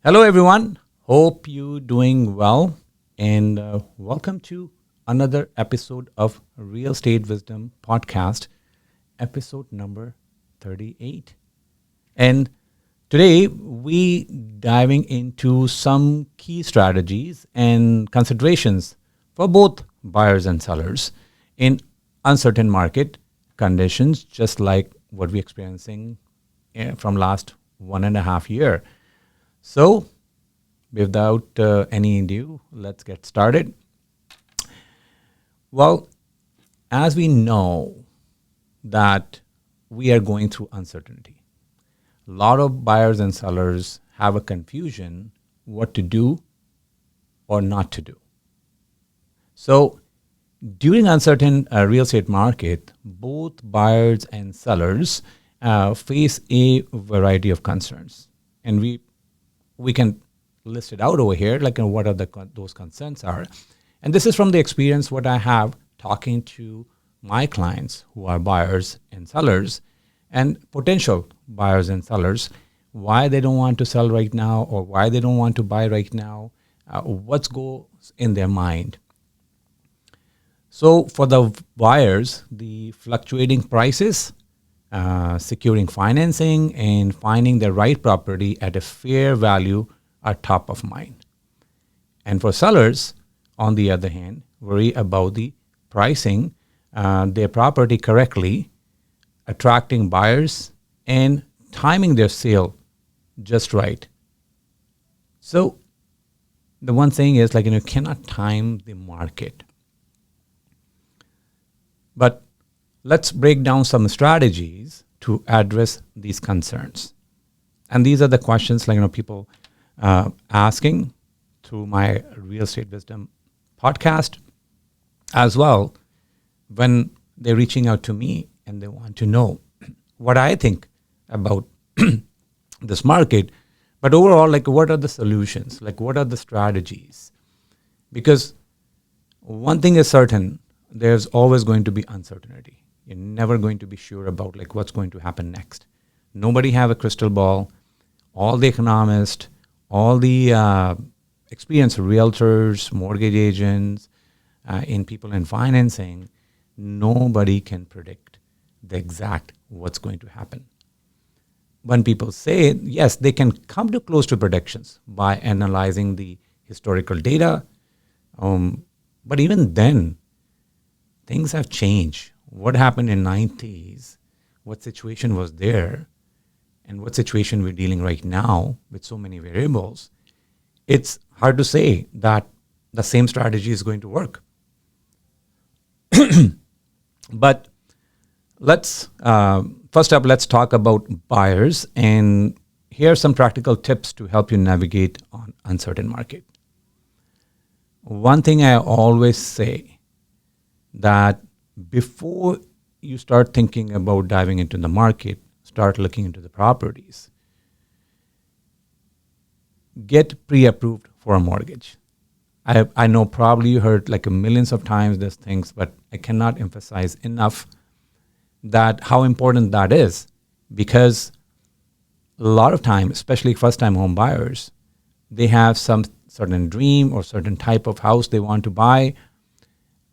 Hello, everyone. Hope you doing well, and welcome to another episode of Real Estate Wisdom Podcast, episode number 38. And today we diving into some key strategies and considerations for both buyers and sellers in uncertain market conditions, just like what we're experiencing from last 1.5 year. So, without any ado, let's get started. Well, as we know that we are going through uncertainty, a lot of buyers and sellers have a confusion what to do or not to do. So, during uncertain real estate market, both buyers and sellers face a variety of concerns, and we can list it out over here, like what are those concerns are. And this is from the experience what I have talking to my clients who are buyers and sellers and potential buyers and sellers, why they don't want to sell right now or why they don't want to buy right now, what's goes in their mind. So for the buyers, the fluctuating prices, securing financing, and finding the right property at a fair value are top of mind. And for sellers, on the other hand, worry about the pricing their property correctly, attracting buyers, and timing their sale just right. So the one thing is you cannot time the market. But let's break down some strategies to address these concerns. And these are the questions people asking through my Real Estate Wisdom podcast as well when they're reaching out to me and they want to know what I think about this market. But overall, what are the solutions? What are the strategies? Because one thing is certain, there's always going to be uncertainty. You're never going to be sure about what's going to happen next. Nobody have a crystal ball. All the economists, all the experienced realtors, mortgage agents, in people in financing, nobody can predict the exact what's going to happen. When people say, yes, they can come to close to predictions by analyzing the historical data. But even then, things have changed. What happened in 90s, what situation was there, and what situation we're dealing right now with so many variables, it's hard to say that the same strategy is going to work. But let's first up, let's talk about buyers, and here are some practical tips to help you navigate on uncertain market. One thing I always say, that before you start thinking about diving into the market, start looking into the properties. Get pre-approved for a mortgage. I know probably you heard millions of times these things, but I cannot emphasize enough that how important that is, because a lot of time, especially first-time home buyers, they have some certain dream or certain type of house they want to buy,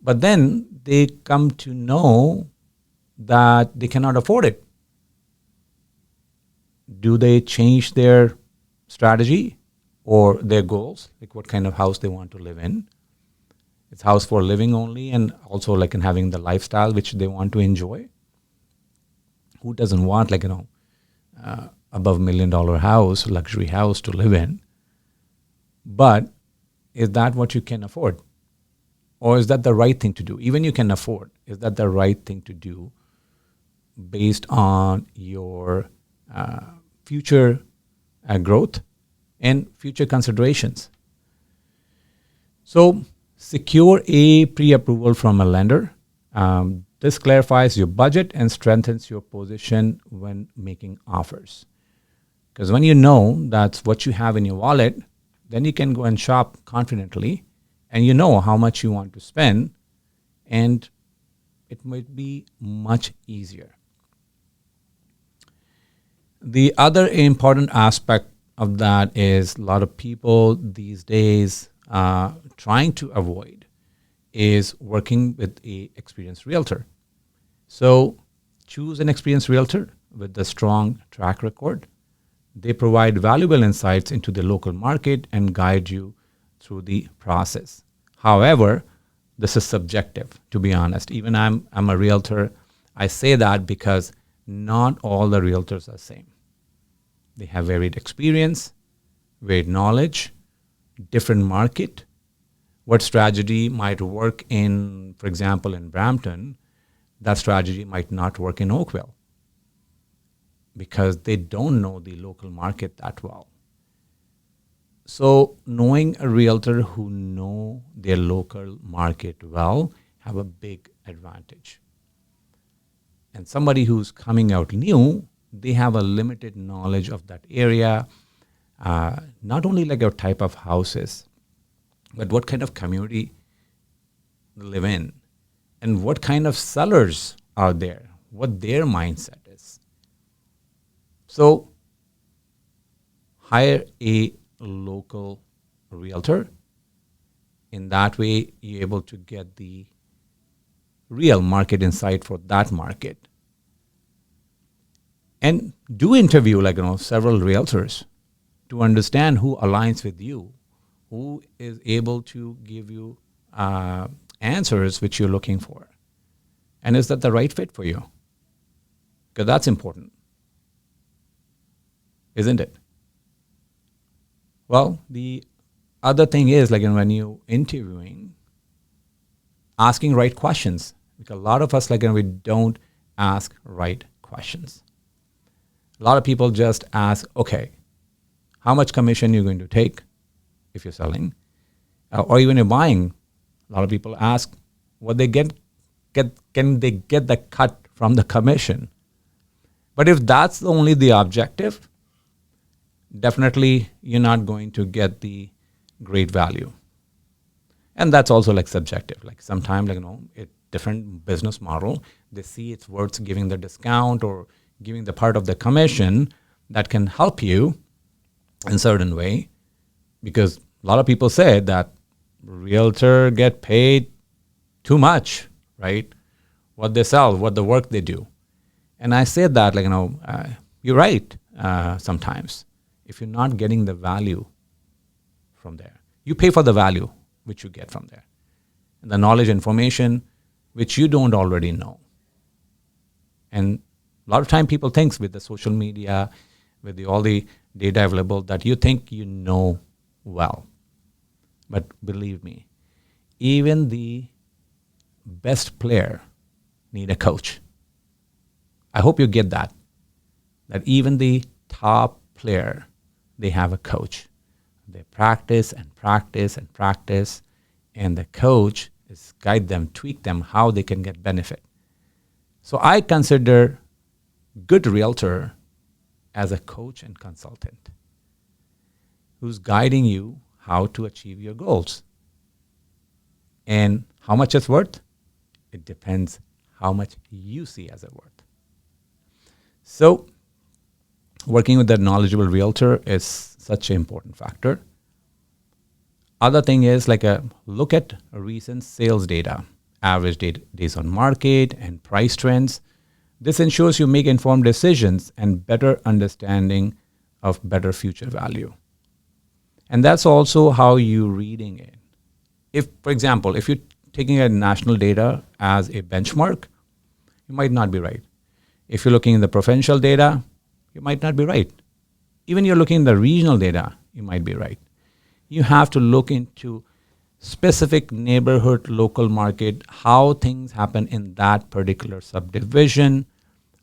but then they come to know that they cannot afford it. Do they change their strategy or their goals? What kind of house they want to live in? It's house for living only, and also in having the lifestyle which they want to enjoy. Who doesn't want above $1 million house, luxury house to live in? But is that what you can afford? Or is that the right thing to do? Even you can afford. Is that the right thing to do based on your future growth and future considerations? So secure a pre-approval from a lender. This clarifies your budget and strengthens your position when making offers. Because when you know that's what you have in your wallet, then you can go and shop confidently, and you know how much you want to spend, and it might be much easier. The other important aspect of that is a lot of people these days trying to avoid is working with a experienced realtor. So choose an experienced realtor with a strong track record. They provide valuable insights into the local market and guide you through the process. However, this is subjective, to be honest. Even I'm a realtor. I say that because not all the realtors are the same. They have varied experience, varied knowledge, different market. What strategy might work in, for example, in Brampton, that strategy might not work in Oakville because they don't know the local market that well. So knowing a realtor who know their local market well have a big advantage. And somebody who's coming out new, they have a limited knowledge of that area, not only like a type of houses, but what kind of community they live in and what kind of sellers are there, what their mindset is. So hire a local realtor. In that way, you're able to get the real market insight for that market. And do interview several realtors to understand who aligns with you, who is able to give you answers which you're looking for. And is that the right fit for you? Because that's important, isn't it? Well, the other thing is when you're interviewing, asking right questions. Because a lot of us we don't ask right questions. A lot of people just ask, okay, how much commission you're going to take if you're selling, or even you're buying. A lot of people ask what they can they get the cut from the commission. But if that's only the objective, definitely you're not going to get the great value. And that's also subjective. Sometimes a different business model, they see it's worth giving the discount or giving the part of the commission that can help you in certain way, because a lot of people say that realtor get paid too much, right? What they sell, what the work they do. And I say that you're right sometimes. If you're not getting the value from there, you pay for the value which you get from there, and the knowledge, information which you don't already know. And a lot of time people think with the social media, with all the data available, that you think you know well. But believe me, even the best player need a coach. I hope you get that even the top player, they have a coach. They practice and practice and practice, and the coach is guide them, tweak them how they can get benefit. So I consider good realtor as a coach and consultant who's guiding you how to achieve your goals. And how much it's worth? It depends how much you see as it worth. So working with a knowledgeable realtor is such an important factor. Other thing is look at recent sales data, average days on market and price trends. This ensures you make informed decisions and better understanding of better future value. And that's also how you're reading it. If, for example, if you're taking a national data as a benchmark, you might not be right. If you're looking in the provincial data, you might not be right. Even you're looking in the regional data, you might be right. You have to look into specific neighborhood, local market, how things happen in that particular subdivision,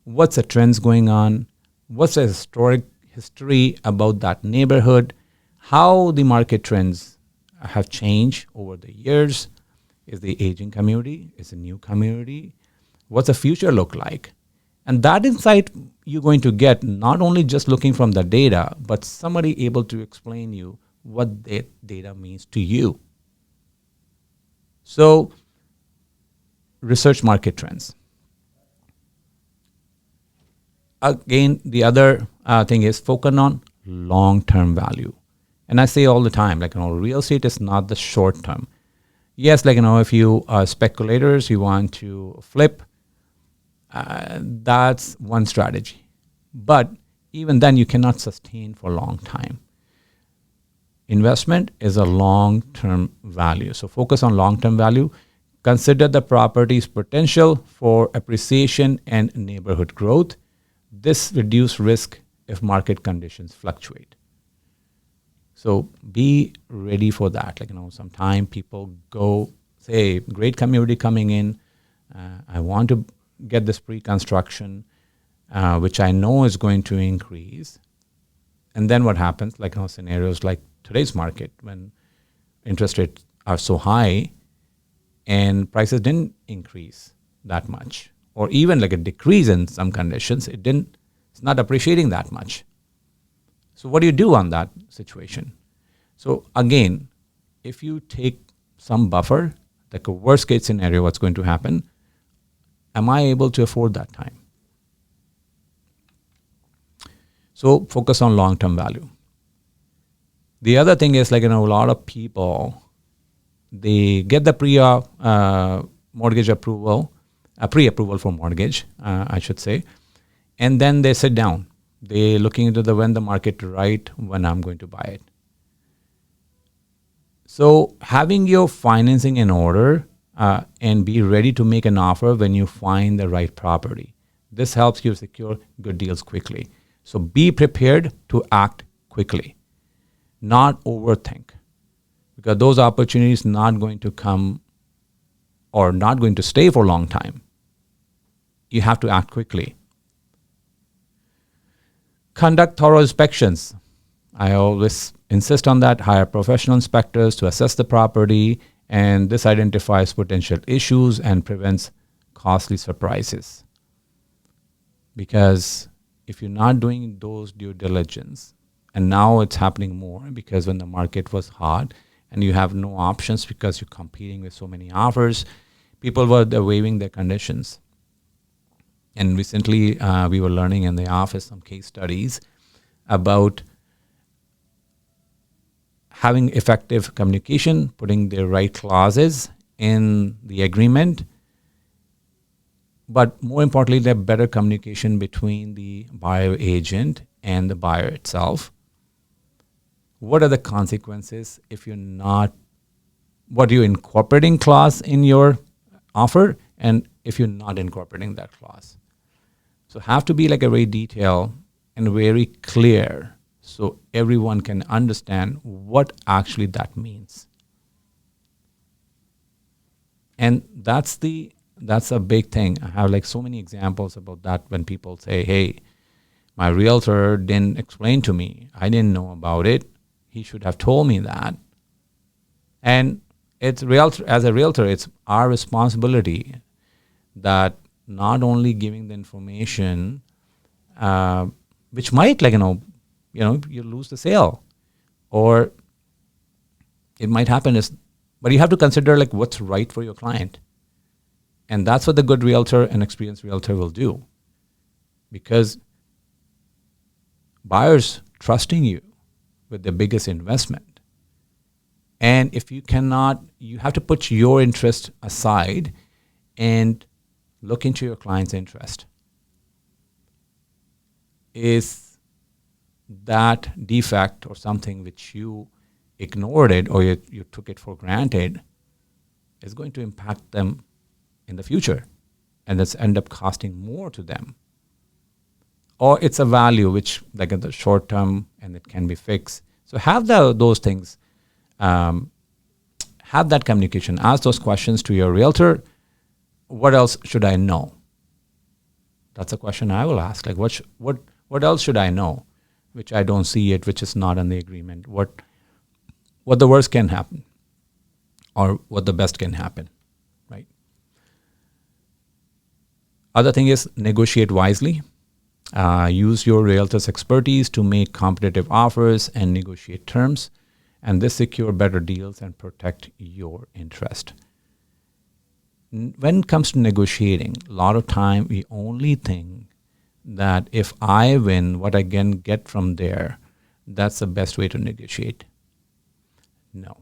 what's the trends going on, what's the historic history about that neighborhood, how the market trends have changed over the years. Is the aging community? Is the new community? What's the future look like? And that insight you're going to get not only just looking from the data, but somebody able to explain you what that data means to you. So research market trends. Again, the other thing is focus on long-term value. And I say all the time, real estate is not the short term. Yes, if you are speculators, you want to flip, that's one strategy. But even then, you cannot sustain for a long time. Investment is a long-term value. So focus on long-term value. Consider the property's potential for appreciation and neighborhood growth. This reduces risk if market conditions fluctuate. So be ready for that. Sometimes people go, say, great community coming in. I want to get this pre-construction, which I know is going to increase. And then what happens? Scenarios like today's market, when interest rates are so high and prices didn't increase that much, or even a decrease in some conditions, it's not appreciating that much. So what do you do on that situation? So again, if you take some buffer, like a worst case scenario, what's going to happen? Am I able to afford that time? So focus on long-term value. The other thing is a lot of people, they get the mortgage approval, pre-approval for mortgage, I should say, and then they sit down. They're looking into when the market right, when I'm going to buy it. So having your financing in order and be ready to make an offer when you find the right property. This helps you secure good deals quickly. So be prepared to act quickly, not overthink, because those opportunities not going to come or not going to stay for a long time. You have to act quickly. Conduct thorough inspections. I always insist on that. Hire professional inspectors to assess the property, and this identifies potential issues and prevents costly surprises. Because if you're not doing those due diligence, and now it's happening more because when the market was hot and you have no options because you're competing with so many offers, people were waiving their conditions. And recently we were learning in the office some case studies about having effective communication, putting the right clauses in the agreement, but more importantly, the better communication between the buyer agent and the buyer itself. What are the consequences if you're not, what are you incorporating clause in your offer, and if you're not incorporating that clause? So have to be a very detailed and very clear so everyone can understand what actually that means. And that's a big thing. I have so many examples about that when people say, hey, my realtor didn't explain to me. I didn't know about it. He should have told me that. And as a realtor, it's our responsibility that not only giving the information, which might you lose the sale, or it might happen but you have to consider what's right for your client. And that's what the good realtor and experienced realtor will do, because buyers trusting you with the biggest investment. And if you cannot, you have to put your interest aside and look into your client's interest. Is that defect or something which you ignored it or you took it for granted is going to impact them in the future, and that's end up costing more to them. Or it's a value which in the short term and it can be fixed. So have those things, have that communication, ask those questions to your realtor. What else should I know? That's a question I will ask. What else should I know, which I don't see it, which is not in the agreement? What the worst can happen, or what the best can happen, right? Other thing is negotiate wisely. Use your realtor's expertise to make competitive offers and negotiate terms, and this secure better deals and protect your interest. When it comes to negotiating, a lot of time we only think that if I win, what I can get from there, that's the best way to negotiate. No.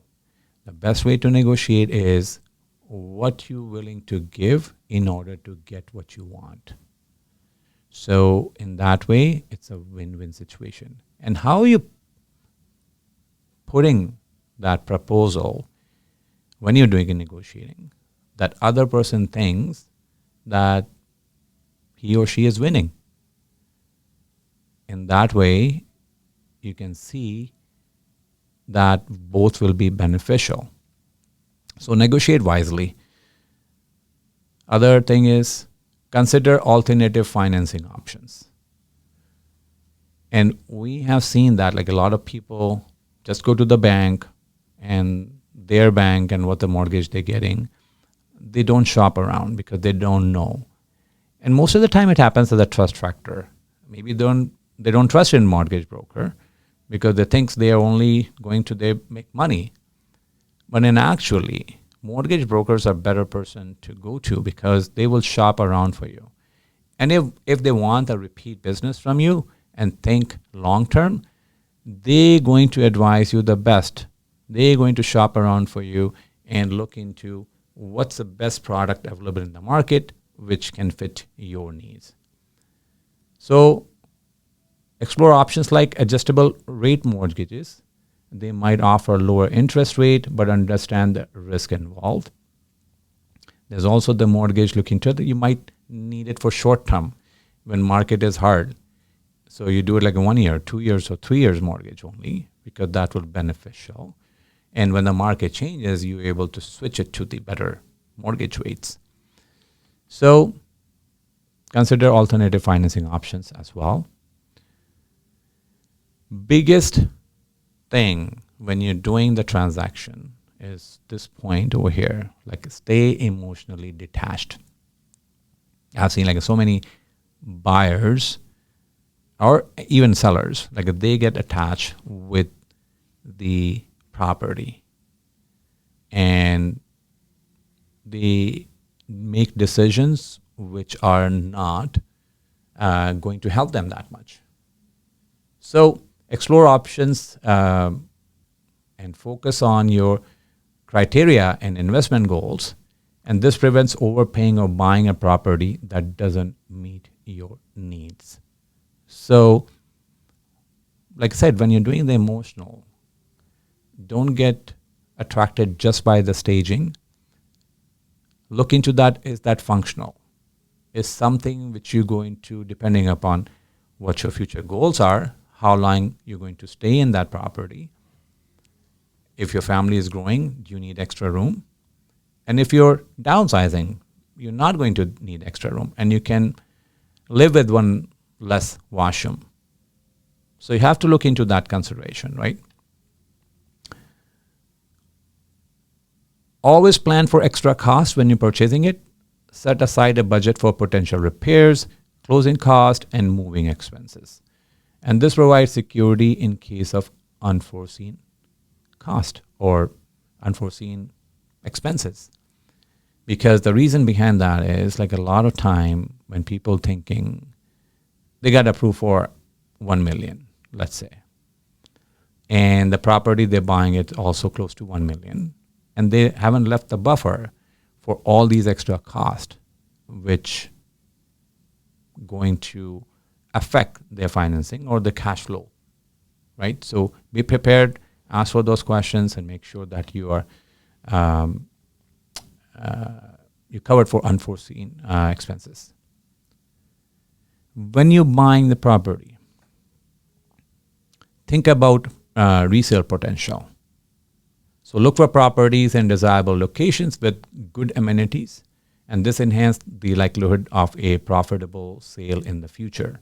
The best way to negotiate is what you're willing to give in order to get what you want. So in that way, it's a win-win situation. And how you putting that proposal when you're doing a negotiating, that other person thinks that he or she is winning. In that way, you can see that both will be beneficial. So negotiate wisely. Other thing is consider alternative financing options. And we have seen that like a lot of people just go to the bank and their bank and what the mortgage they're getting. They don't shop around because they don't know. And most of the time it happens as a trust factor. Maybe they don't trust in mortgage broker because they think they are only going to they make money. But in actually, mortgage brokers are better person to go to because they will shop around for you. And if they want a repeat business from you and think long term, they're going to advise you the best. They're going to shop around for you and look into what's the best product available in the market which can fit your needs. So explore options like adjustable rate mortgages. They might offer lower interest rate, but understand the risk involved. There's also the mortgage looking to that you might need it for short term when market is hard. So you do it like a 1 year, 2 years, or 3 years mortgage only because that will be beneficial. And when the market changes, you're able to switch it to the better mortgage rates. So consider alternative financing options as well. Biggest thing when you're doing the transaction is this point over here, like stay emotionally detached. I've seen like so many buyers or even sellers, like they get attached with the property and they make decisions which are not going to help them that much. So explore options and focus on your criteria and investment goals. And this prevents overpaying or buying a property that doesn't meet your needs. So, like I said, when you're doing the emotional, don't get attracted just by the staging. Look into that. Is that functional? Is something which you're going to, depending upon what your future goals are, how long you're going to stay in that property. If your family is growing, do you need extra room? And if you're downsizing, you're not going to need extra room and you can live with one less washroom. So you have to look into that consideration, right? Always plan for extra costs when you're purchasing it. Set aside a budget for potential repairs, closing costs, and moving expenses. And this provides security in case of unforeseen cost or unforeseen expenses. Because the reason behind that is like a lot of time when people thinking they got approved for 1 million, let's say. And the property they're buying it also close to 1 million. And they haven't left the buffer for all these extra costs, which going to affect their financing or the cash flow, right? So be prepared, ask for those questions, and make sure that you are you're covered for unforeseen expenses. When you're buying the property, think about resale potential. So look for properties in desirable locations with good amenities, and this enhances the likelihood of a profitable sale in the future.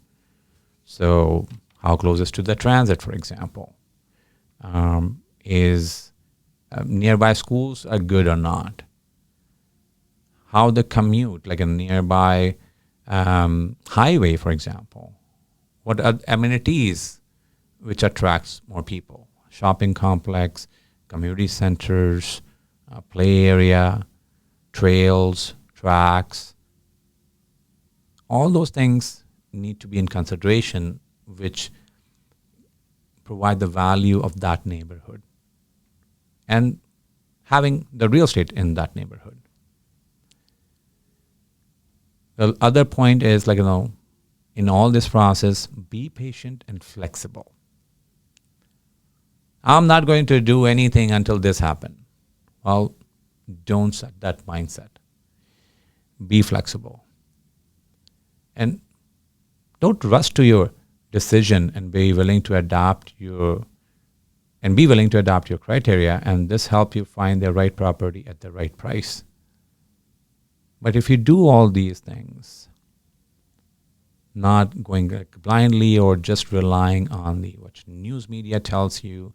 So how close is to the transit, for example? Is nearby schools are good or not? How the commute, like a nearby highway, for example? What are amenities which attracts more people? Shopping complex, community centers, play area, trails, tracks. All those things need to be in consideration, which provide the value of that neighborhood and having the real estate in that neighborhood. The other point is in all this process, be patient and flexible. I'm not going to do anything until this happens. Well, don't set that mindset. Be flexible. And don't rush to your decision and be willing to adapt your criteria, and this help you find the right property at the right price. But if you do all these things, not going blindly or just relying on what news media tells you,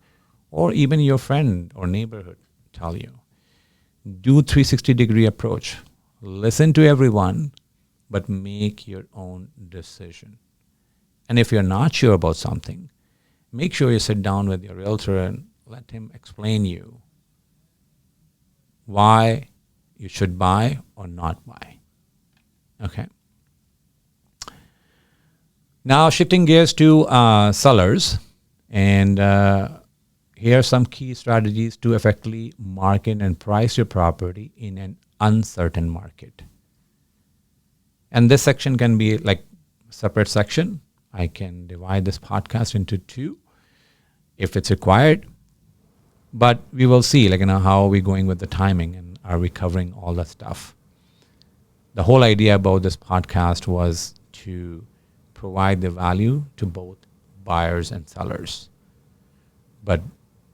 or even your friend or neighborhood tell you, do 360-degree approach. Listen to everyone, but make your own decision. And if you're not sure about something, make sure you sit down with your realtor and let him explain you why you should buy or not buy. Okay. Now shifting gears to sellers, and here are some key strategies to effectively market and price your property in an uncertain market. And this section can be like a separate section. I can divide this podcast into two if it's required. But we will see how are we going with the timing and are we covering all that stuff. The whole idea about this podcast was to provide the value to both buyers and sellers. But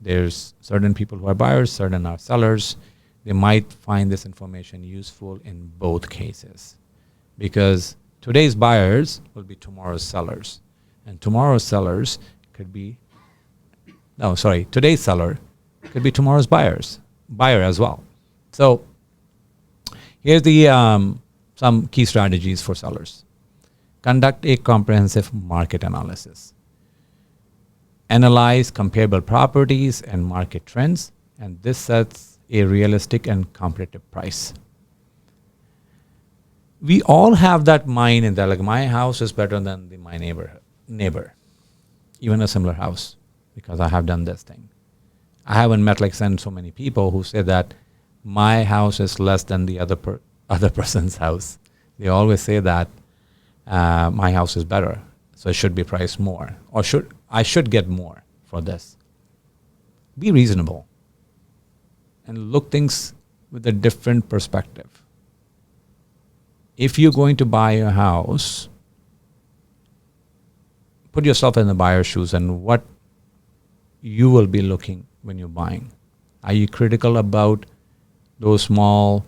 there's certain people who are buyers, certain are sellers. They might find this information useful in both cases, because today's buyers will be tomorrow's sellers, and tomorrow's sellers could be, today's seller could be tomorrow's buyer as well. So here's the some key strategies for sellers. Conduct a comprehensive market analysis. Analyze comparable properties and market trends, and this sets a realistic and competitive price. We all have that mind in that, my house is better than my neighbor, even a similar house, because I have done this thing. I haven't met so many people who say that my house is less than the other person's house. They always say that my house is better, so it should be priced more, or I should get more for this. Be reasonable and look things with a different perspective. If you're going to buy a house, put yourself in the buyer's shoes and what you will be looking when you're buying. Are you critical about those small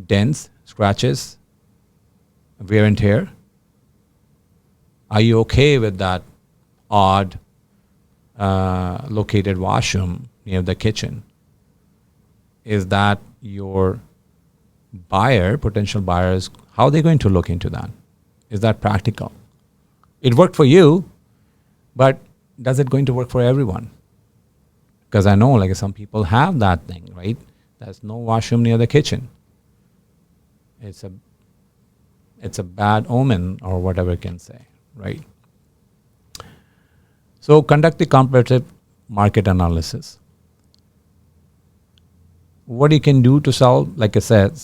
dents, scratches, wear and tear? Are you okay with that odd located washroom near the kitchen? Is that your potential buyers, how are they going to look into that? Is that practical? It worked for you, but does it going to work for everyone? Because I know some people have that thing, right? There's no washroom near the kitchen. It's a bad omen or whatever you can say, right? So conduct the comparative market analysis. What you can do to sell, like I said,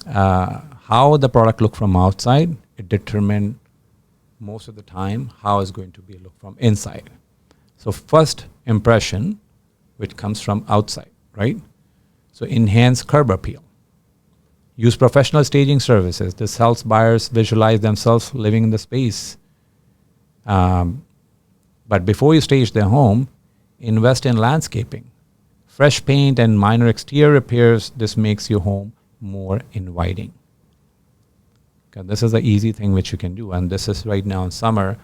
how the product look from outside, it determines most of the time how it's going to be look from inside. So first impression, which comes from outside, right? So enhance curb appeal. Use professional staging services. This helps buyers visualize themselves living in the space. But before you stage their home, invest in landscaping. Fresh paint and minor exterior repairs, this makes your home more inviting. Okay, this is the easy thing which you can do. And this is right now in summer,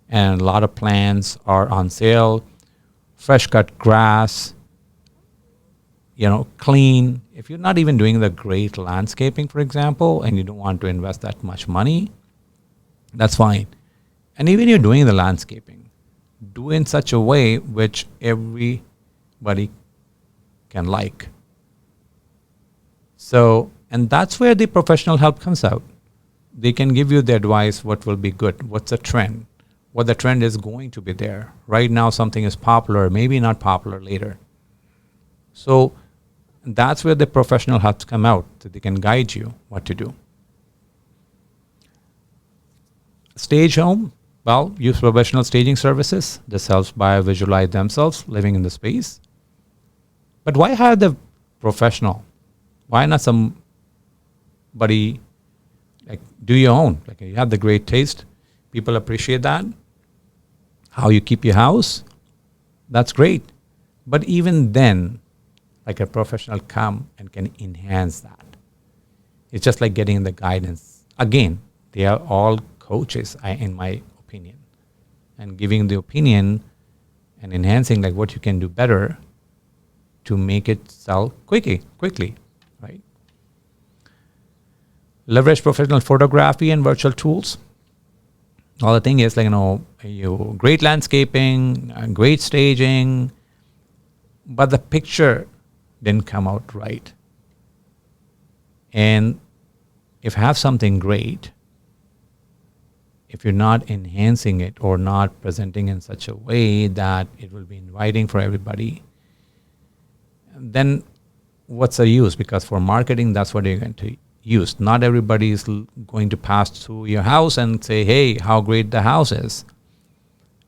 and a lot of plants are on sale. Fresh cut grass, clean. If you're not even doing the great landscaping, for example, and you don't want to invest that much money, that's fine. And even you're doing the landscaping, do in such a way which everybody can like. So, and that's where the professional help comes out. They can give you the advice, what will be good, what's a trend, what the trend is going to be there. Right now, something is popular, maybe not popular later. So that's where the professional has to come out, so they can guide you what to do. Stage home, well, use professional staging services. This helps buyers visualize themselves living in the space. But why hire the professional? Why not somebody, like, do your own? Like, you have the great taste. People appreciate that. How you keep your house, that's great. But even then, like, a professional come and can enhance that. It's just like getting the guidance. Again, they are all coaches, in my opinion, and giving the opinion and enhancing like what you can do better to make it sell quickly, right? Leverage professional photography and virtual tools. All the thing is, like, you great landscaping, great staging, but the picture didn't come out right. And if you have something great, if you're not enhancing it or not presenting in such a way that it will be inviting for everybody, then what's the use? Because for marketing, that's what you're going to use. Not everybody is going to pass through your house and say, hey, how great the house is,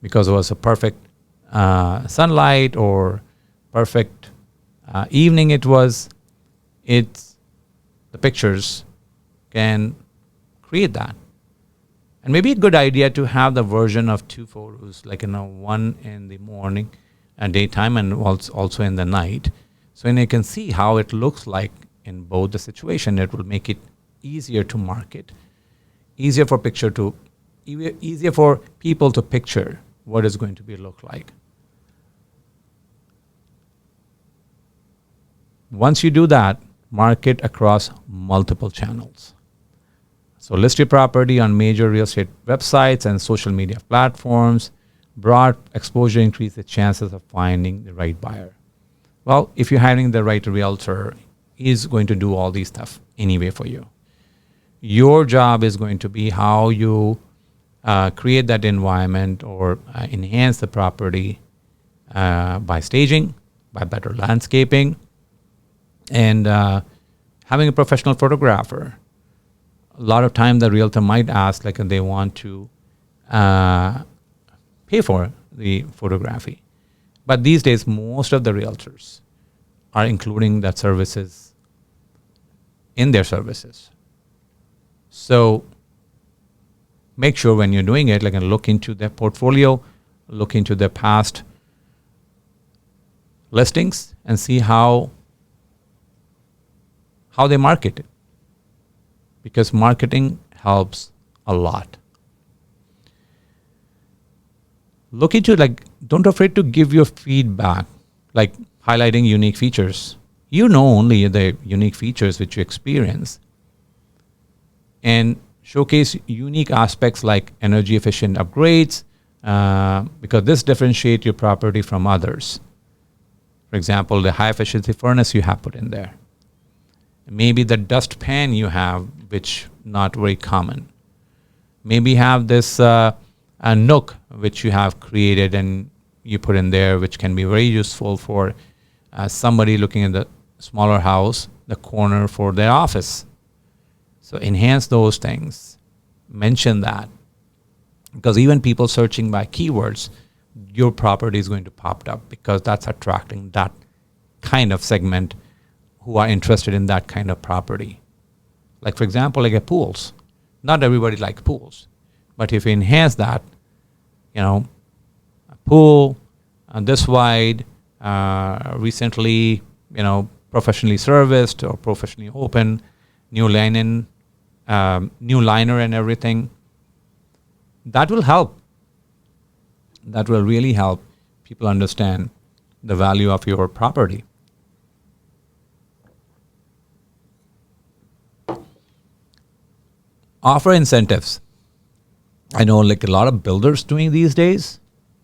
because it was a perfect sunlight or perfect evening it was. It's the pictures can create that. And maybe a good idea to have the version of two photos, like, one in the morning and daytime, and also in the night. So you can see how it looks like in both the situation. It will make it easier to market, easier for people to picture what it's going to be look like. Once you do that, market across multiple channels. So list your property on major real estate websites and social media platforms. Broad exposure increases the chances of finding the right buyer. Well, if you're hiring the right realtor, he's going to do all these stuff anyway for you. Your job is going to be how you create that environment or enhance the property by staging, by better landscaping, and having a professional photographer. A lot of time the realtor might ask, like, they want to pay for the photography. But these days, most of the realtors are including that services in their services. So make sure when you're doing it, like, look into their portfolio, look into their past listings, and see how they market it. Because marketing helps a lot. Look into, like, don't afraid to give your feedback, like highlighting unique features. You know only the unique features which you experience. And showcase unique aspects like energy efficient upgrades, because this differentiates your property from others. For example, the high efficiency furnace you have put in there. Maybe the dust pan you have, which not very common. Maybe have this a nook which you have created and you put in there, which can be very useful for somebody looking at the smaller house, the corner for their office. So enhance those things. Mention that. Because even people searching by keywords, your property is going to pop up, because that's attracting that kind of segment who are interested in that kind of property. Like, for example, like a pools. Not everybody likes pools. But if you enhance that, a pool this wide, recently, professionally serviced or professionally open, new liner and everything, that will help. That will really help people understand the value of your property. Offer incentives. I know, like, a lot of builders doing these days,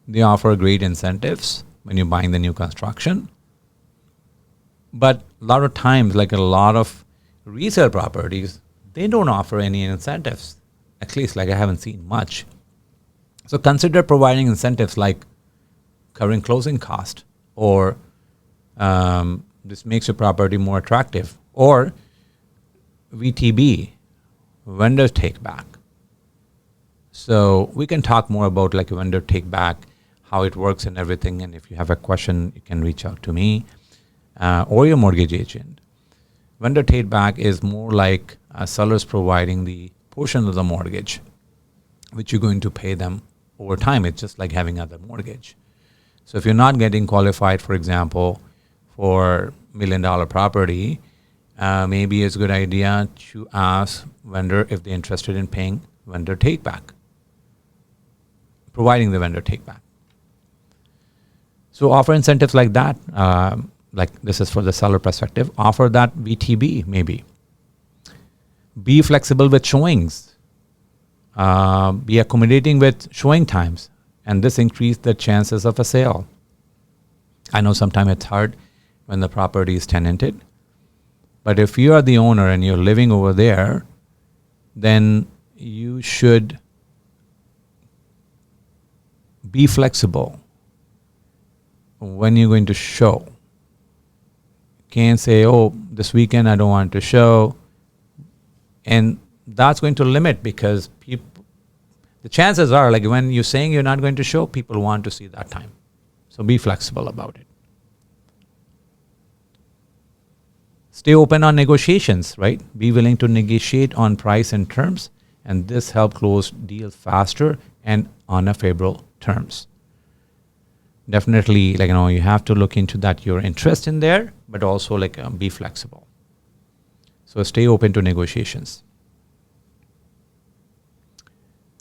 they offer great incentives when you're buying the new construction. But a lot of times, like a lot of resale properties, they don't offer any incentives. At least, like, I haven't seen much. So consider providing incentives like covering closing cost, or this makes your property more attractive, or VTB, vendor take back. So we can talk more about like a vendor take back, how it works and everything. And if you have a question, you can reach out to me or your mortgage agent. Vendor take back is more like sellers providing the portion of the mortgage, which you're going to pay them over time. It's just like having another mortgage. So if you're not getting qualified, for example, for $1 million property, maybe it's a good idea to ask vendor if they're interested in paying vendor take back, providing the vendor take back. So offer incentives like that, like this is for the seller perspective, offer that VTB maybe. Be flexible with showings. Be accommodating with showing times, and this increase the chances of a sale. I know sometimes it's hard when the property is tenanted, but if you are the owner and you're living over there, then you should be flexible when you're going to show. Can't say, oh, this weekend I don't want to show. And that's going to limit, because people, the chances are, like when you're saying you're not going to show, people want to see that time. So be flexible about it. Stay open on negotiations, right? Be willing to negotiate on price and terms, and this helps close deals faster and on a favorable terms. Definitely, like, you have to look into that, your interest in there, but also like be flexible. So stay open to negotiations.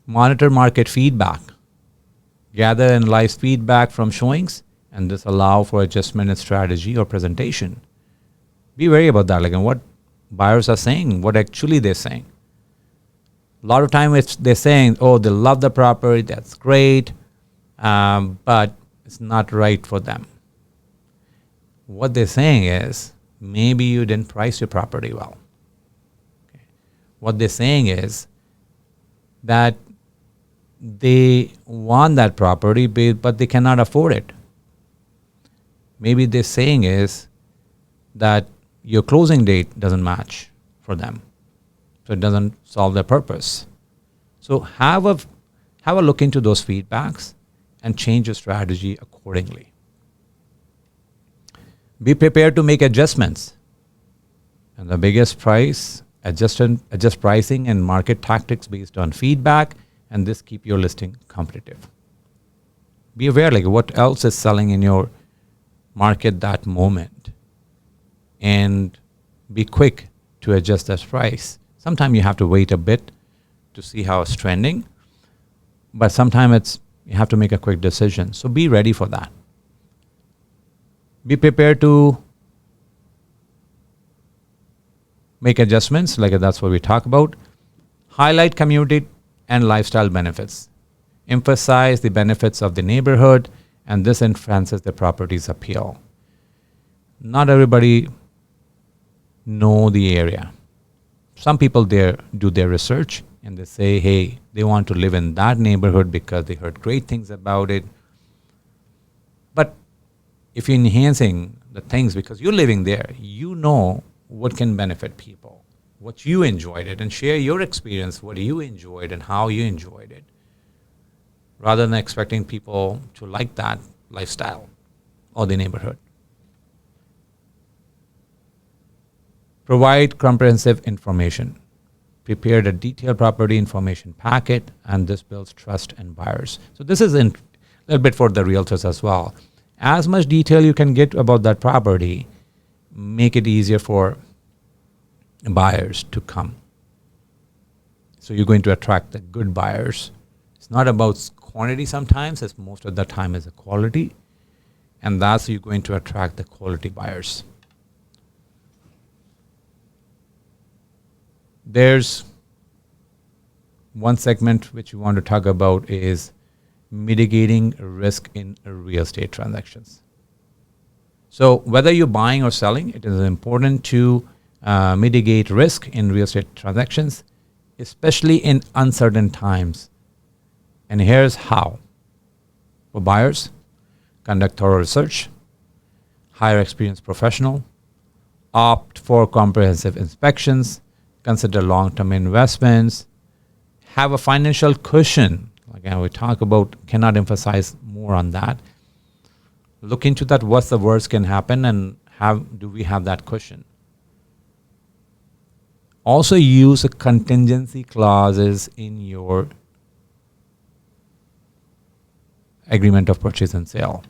Monitor market feedback. Gather and analyze feedback from showings, and this allow for adjustment in strategy or presentation. Be wary about that, like what buyers are saying, what actually they're saying. A lot of time they're saying, oh, they love the property, that's great, but it's not right for them. What they're saying is, maybe you didn't price your property well. Okay. What they're saying is that they want that property, but they cannot afford it. Maybe they're saying is that your closing date doesn't match for them, so it doesn't solve their purpose. So have a look into those feedbacks and change your strategy accordingly. Be prepared to make adjustments. And the biggest price, adjust pricing and market tactics based on feedback, and this keep your listing competitive. Be aware like what else is selling in your market that moment, and be quick to adjust that price. Sometimes you have to wait a bit to see how it's trending, but sometimes you have to make a quick decision. So be ready for that. Be prepared to make adjustments, like that's what we talk about. Highlight community and lifestyle benefits. Emphasize the benefits of the neighborhood, and this enhances the property's appeal. Not everybody know the area. Some people there do their research and they say, hey, they want to live in that neighborhood because they heard great things about it. But if you're enhancing the things because you're living there, you know what can benefit people, what you enjoyed it, and share your experience, what you enjoyed and how you enjoyed it, rather than expecting people to like that lifestyle or the neighborhood. Provide comprehensive information. Prepare a detailed property information packet, and this builds trust in buyers. So this is a little bit for the realtors as well. As much detail you can get about that property, make it easier for buyers to come. So you're going to attract the good buyers. It's not about quantity sometimes, it's most of the time is the quality. And that's you're going to attract the quality buyers. There's one segment which we want to talk about is mitigating risk in real estate transactions. So whether you're buying or selling, it is important to mitigate risk in real estate transactions, especially in uncertain times. And here's how. For buyers, conduct thorough research, hire experienced professional, opt for comprehensive inspections, consider long-term investments, have a financial cushion. Again, we talk about, cannot emphasize more on that. Look into that, what's the worst can happen, and do we have that cushion? Also use contingency clauses in your agreement of purchase and sale.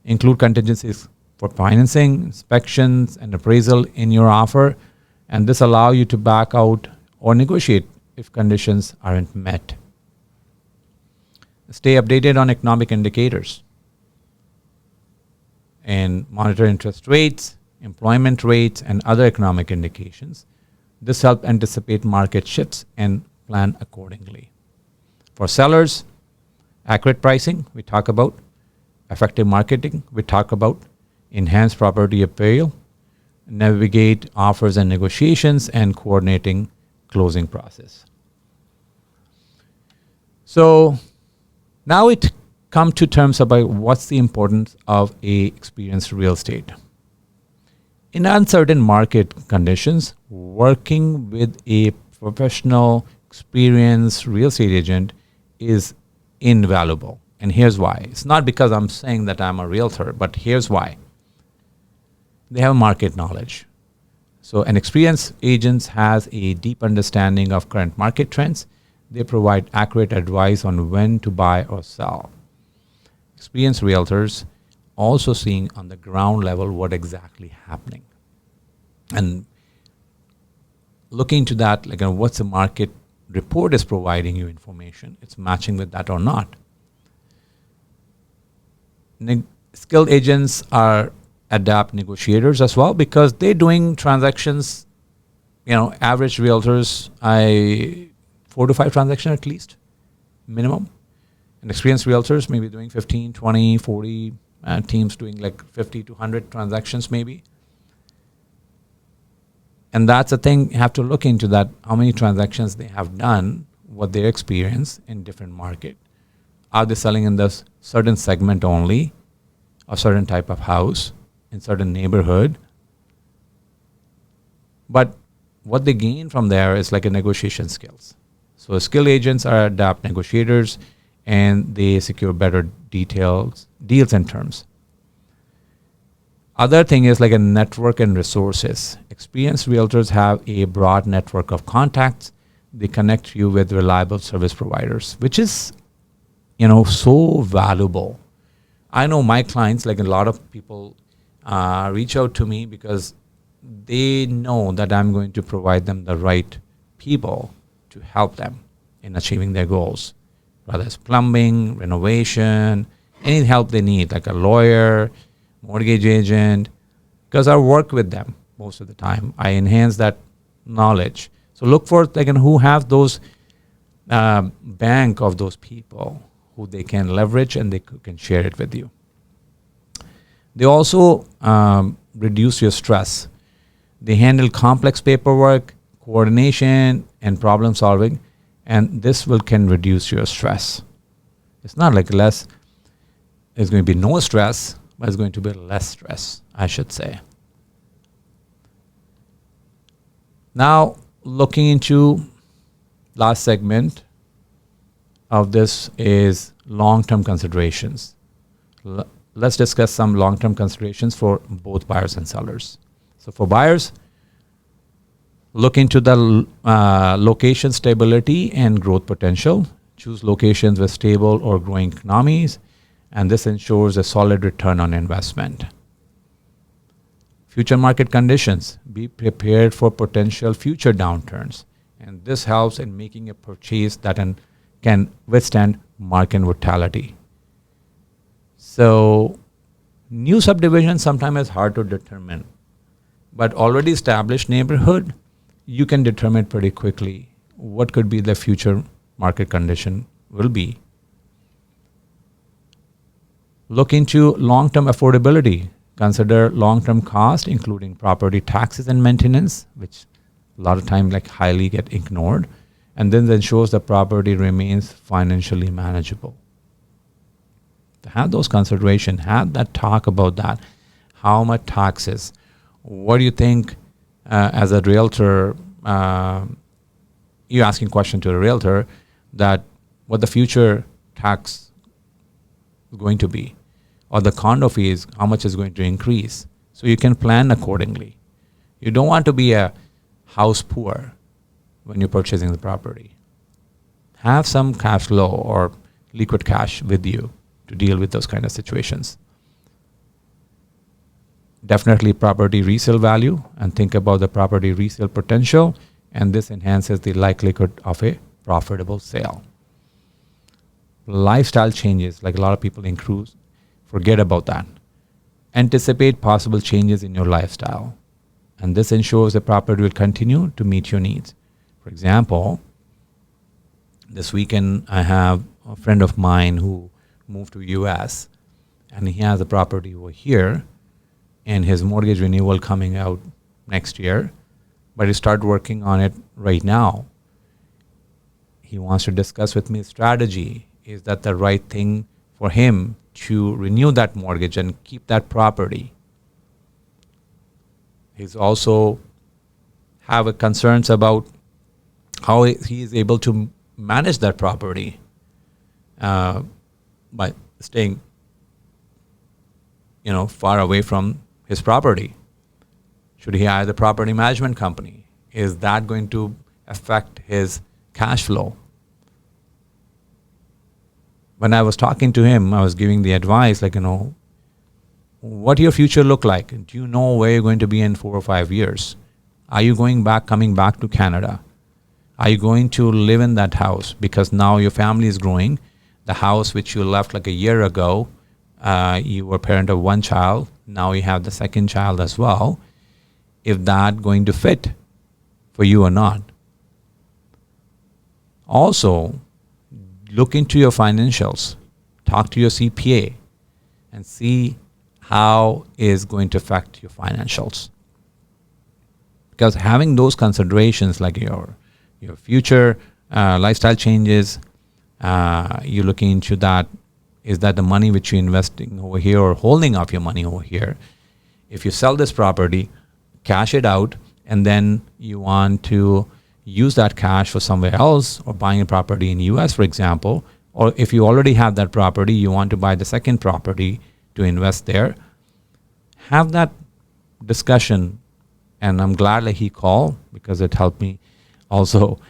Include contingencies for financing, inspections, and appraisal in your offer, and this allow you to back out or negotiate if conditions aren't met. Stay updated on economic indicators and monitor interest rates, employment rates, and other economic indications. This helps anticipate market shifts and plan accordingly. For sellers, accurate pricing, we talk about. Effective marketing, we talk about. Enhance property appeal, navigate offers and negotiations, and coordinating closing process. So now it come to terms about what's the importance of a experienced real estate. In uncertain market conditions, working with a professional, experienced real estate agent is invaluable. And here's why. It's not because I'm saying that I'm a realtor, but here's why. They have market knowledge. So an experienced agent has a deep understanding of current market trends. They provide accurate advice on when to buy or sell. Experienced realtors also seeing on the ground level what exactly happening. And looking into that, like what's the market report is providing you information, it's matching with that or not. Skilled agents are adept negotiators as well because they're doing transactions, average realtors, 4 to 5 transactions at least, minimum. And experienced realtors maybe doing 15, 20, 40, teams doing like 50 to 100 transactions maybe. And that's the thing, you have to look into that, how many transactions they have done, what their experience in different market. Are they selling in this certain segment only, a certain type of house, in certain neighborhood? But what they gain from there is like a negotiation skills. So skilled agents are adept negotiators and they secure better deals and terms. Other thing is like a network and resources. Experienced realtors have a broad network of contacts. They connect you with reliable service providers, which is, so valuable. I know my clients, like a lot of people reach out to me because they know that I'm going to provide them the right people to help them in achieving their goals, whether it's plumbing, renovation, any help they need, like a lawyer, mortgage agent, because I work with them most of the time. I enhance that knowledge. So look for who have those bank of those people who they can leverage and they can share it with you. They also reduce your stress. They handle complex paperwork, coordination, and problem solving, and this can reduce your stress. It's not like it's going to be no stress, but it's going to be less stress, I should say. Now, looking into last segment of this is long-term considerations. Let's discuss some long-term considerations for both buyers and sellers. So for buyers, look into the location stability and growth potential. Choose locations with stable or growing economies, and this ensures a solid return on investment. Future market conditions. Be prepared for potential future downturns, and this helps in making a purchase that can withstand market volatility. So new subdivision sometimes is hard to determine, but already established neighborhood, you can determine pretty quickly what could be the future market condition will be. Look into long-term affordability. Consider long-term cost, including property taxes and maintenance, which a lot of times highly get ignored. and then ensures the property remains financially manageable. To have those considerations, have that talk about that. How much taxes? What do you think as a realtor? You're asking question to a realtor that what the future tax is going to be, or the condo fees, how much is going to increase, so you can plan accordingly. You don't want to be a house poor when you're purchasing the property. Have some cash flow or liquid cash with you to deal with those kind of situations. Definitely property resale value, and think about the property resale potential, and this enhances the likelihood of a profitable sale. Lifestyle changes, like a lot of people in cruise, forget about that. Anticipate possible changes in your lifestyle, and this ensures the property will continue to meet your needs. For example, this weekend I have a friend of mine who moved to US, and he has a property over here, and his mortgage renewal coming out next year, but he started working on it right now. He wants to discuss with me strategy. Is that the right thing for him to renew that mortgage and keep that property? He's also have a concerns about how he is able to manage that property by staying, far away from his property. Should he hire the property management company? Is that going to affect his cash flow? When I was talking to him, I was giving the advice, what your future look like? Do you know where you're going to be in 4 or 5 years? Are you coming back to Canada? Are you going to live in that house? Because now your family is growing. The house which you left like a year ago, you were parent of one child. Now you have the second child as well. If that going to fit for you or not. Also, look into your financials. Talk to your CPA and see how is going to affect your financials. Because having those considerations like your future lifestyle changes, you're looking into that. Is that the money which you're investing over here or holding off your money over here? If you sell this property, cash it out, and then you want to use that cash for somewhere else, or buying a property in US, for example, or if you already have that property, you want to buy the second property to invest there, have that discussion. And I'm glad that he called, because it helped me also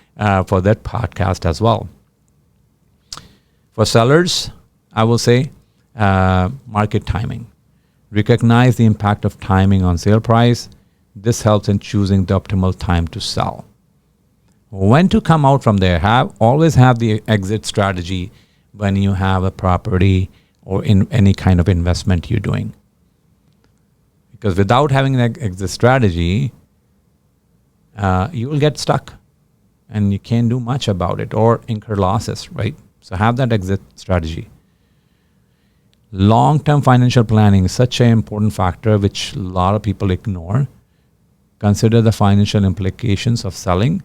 for that podcast as well. For sellers, I will say market timing. Recognize the impact of timing on sale price. This helps in choosing the optimal time to sell. When to come out from there, always have the exit strategy when you have a property or in any kind of investment you're doing. Because without having an exit strategy, you will get stuck and you can't do much about it or incur losses, right? So have that exit strategy. Long-term financial planning is such an important factor which a lot of people ignore. Consider the financial implications of selling,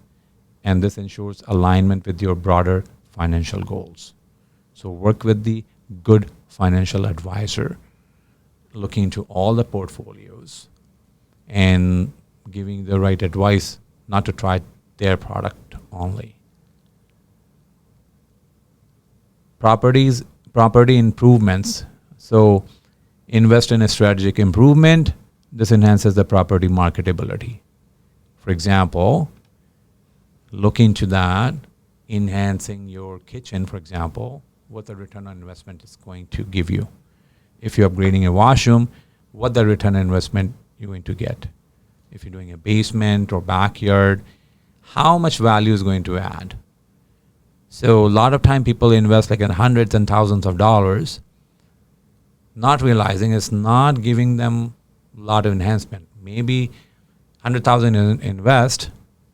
and this ensures alignment with your broader financial goals. So work with the good financial advisor, looking into all the portfolios and giving the right advice, not to try their product only. Property improvements. So invest in a strategic improvement. This enhances the property marketability. For example, look into that, enhancing your kitchen, for example, what the return on investment is going to give you. If you're upgrading a washroom, what the return on investment you're going to get. If you're doing a basement or backyard, how much value is going to add. So a lot of time people invest like in hundreds and thousands of dollars, not realizing it's not giving them a lot of enhancement. Maybe 100,000 invest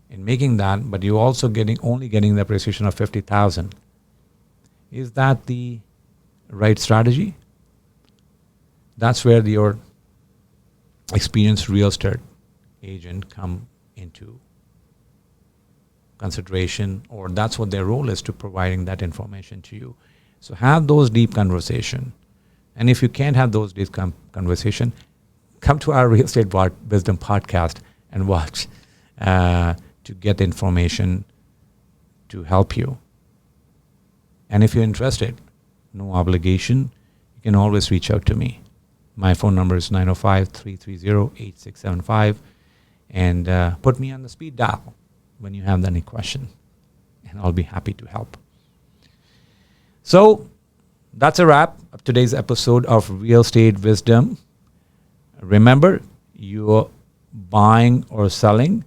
in making that, but you're also only getting the appreciation of 50,000. Is that the right strategy? That's where your experienced real estate agent come into consideration, or that's what their role is, to providing that information to you. So have those deep conversation. And if you can't have those deep conversation, come to our Real Estate Wisdom podcast and watch to get the information to help you. And if you're interested, no obligation, you can always reach out to me. My phone number is 905-330-8675. And put me on the speed dial when you have any question. And I'll be happy to help. So that's a wrap of today's episode of Real Estate Wisdom. Remember, you're buying or selling,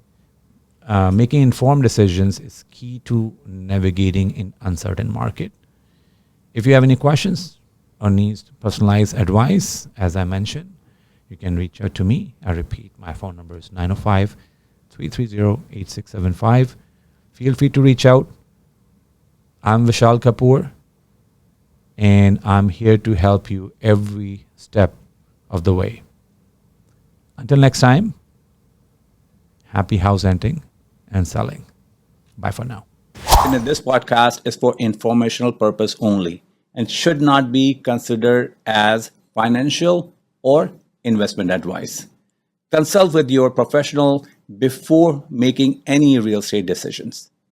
making informed decisions is key to navigating in uncertain market. If you have any questions or needs personalized advice, as I mentioned, you can reach out to me. I repeat, my phone number is 905-330-8675. Feel free to reach out. I'm Vishal Kapoor, and I'm here to help you every step of the way. Until next time, happy house hunting and selling. Bye for now. This podcast is for informational purpose only and should not be considered as financial or investment advice. Consult with your professional before making any real estate decisions.